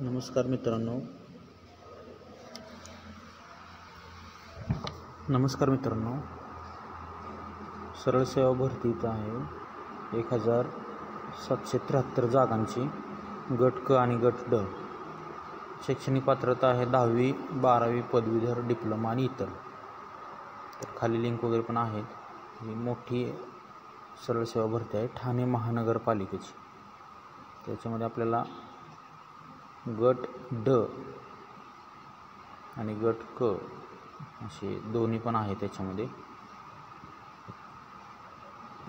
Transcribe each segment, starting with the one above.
नमस्कार मित्रांनो, सरळ सेवा भरती इथं आहे 1773 जागांची गट क आणि गट ड. शैक्षणिक पात्रता आहे 10वी 12वी पदवीधर, डिप्लोमा आणि इतर. तर खाली लिंक वगैरे पण आहेत. ही मोठी सरळ सेवा भरती आहे ठाणे महानगरपालिकेची. त्याच्यामध्ये आपल्याला गट ड आणि गट क असे दोन्ही पण आहे. त्याच्यामध्ये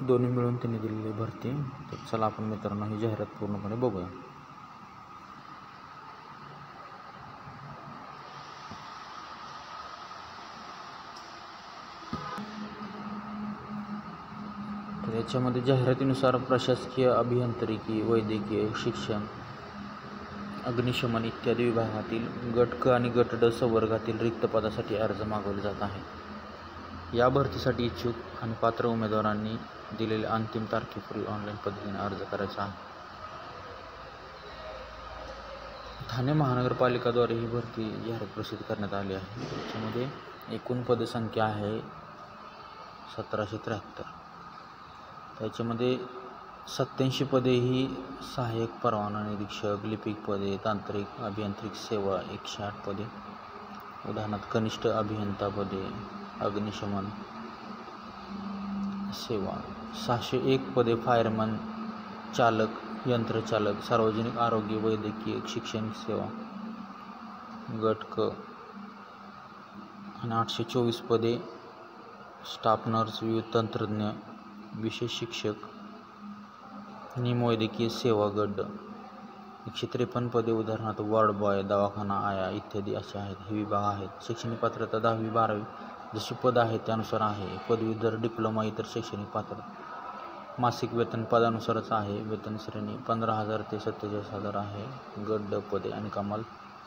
दोन्ही मिळून त्यांनी दिलेली भरती. तर चला आपण मित्रांनो ही जाहिरात पूर्णपणे बघूया. तर याच्यामध्ये जाहिरातीनुसार प्रशासकीय अभियांत्रिकी, वैद्यकीय शिक्षण, अग्निशमन इत्यादी विभागातील गट क आणि गट ड संवर्गातील रिक्त पदासाठी अर्ज मागवले जात आहे. या भरतीसाठी इच्छुक आणि पात्र उमेदवारांनी दिलेल्या अंतिम तारखेपूर्वी ऑनलाईन पद्धतीने अर्ज करायचा आहे. ठाणे महानगरपालिकेद्वारे ही भरती जाहिरात प्रसिद्ध करण्यात आली आहे. त्याच्यामध्ये एकूण पदसंख्या आहे 1773. त्याच्यामध्ये 87 पदे ही सहाय्यक परवाना निरीक्षक, लिपिक पदे, तांत्रिक अभियांत्रिक सेवा 108 पदे, उदाहरणार्थ कनिष्ठ अभियंता पदे, अग्निशमन सेवा 601 पदे, फायरमन, चालक, यंत्रचालक, सार्वजनिक आरोग्य, वैद्यकीय शिक्षण सेवा गट क आणि 824 पदे, स्टाफ नर्स, विविध तंत्रज्ञ, विशेष शिक्षक, निमवैद्यकीय सेवा गट ड 153 पदे, उदाहरणार्थ वॉर्ड बॉय, दवाखाना आया इत्यादी असे आहेत. हे विभाग आहेत. शैक्षणिक पात्रता 10वी 12वी जशी पद आहेत त्यानुसार आहे. पदवीधर, डिप्लोमा, इतर शैक्षणिक पात्रता. मासिक वेतन पदानुसारच आहे. वेतन श्रेणी 15,000 ते 47,000 आहे. गट ड पदे आणि कमाल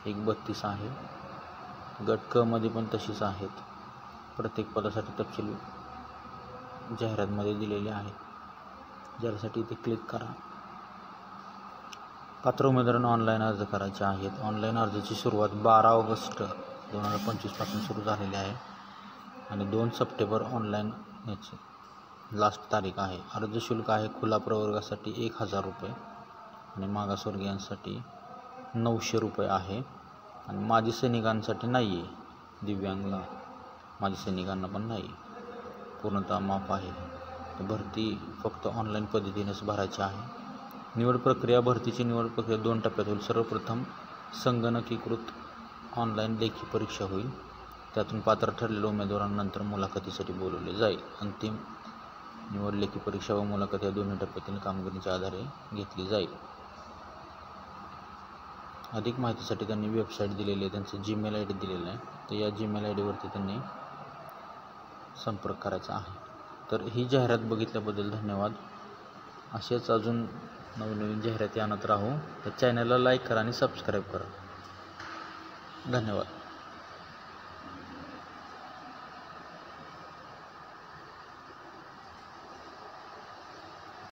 132 आहे. गट क मध्ये पण तशीच आहेत. प्रत्येक पदासाठी तपशील जाहिरातमध्ये दिलेले आहेत. ज्यासाठी इथे क्लिक करा. पात्र उमेदवारांना ऑनलाईन अर्ज करायचे आहेत. ऑनलाईन अर्जाची सुरुवात 12 ऑगस्ट 2025 पासून सुरू झालेली आहे आणि 2 सप्टेंबर ऑनलाईन याची लास्ट तारीख आहे. अर्ज शुल्क आहे खुला प्रवर्गासाठी 1000 रुपये आणि मागासवर्गीयांसाठी 900 रुपये आहे आणि माजी सैनिकांसाठी नाही आहे. दिव्यांग माजी सैनिकांना पण नाही, पूर्णतः माफ आहे. भरती फक्त ऑनलाईन पद्धतीनेच भरायची आहे. निवड प्रक्रिया. भरतीची निवड प्रक्रिया 2 टप्प्यात होईल. सर्वप्रथम संगणकीकृत ऑनलाईन लेखी परीक्षा होईल. त्यातून पात्र ठरलेल्या उमेदवारांनंतर मुलाखतीसाठी बोलवले जाईल. अंतिम निवड लेखी परीक्षा व मुलाखत या दोन्ही टप्प्यातील कामगिरीच्या आधारे घेतली जाईल. अधिक माहितीसाठी त्यांनी वेबसाईट दिलेली आहे, त्यांचं जीमेल ID दिलेलं आहे. तर या जीमेल ID वरती त्यांनी संपर्क करायचा आहे. तर ही जाहिरात बघितल्याबद्दल धन्यवाद. असेच अजून नवनवीन जाहिराती आणत राहू. तर चॅनलला लाईक करा आणि सबस्क्राईब करा. धन्यवाद.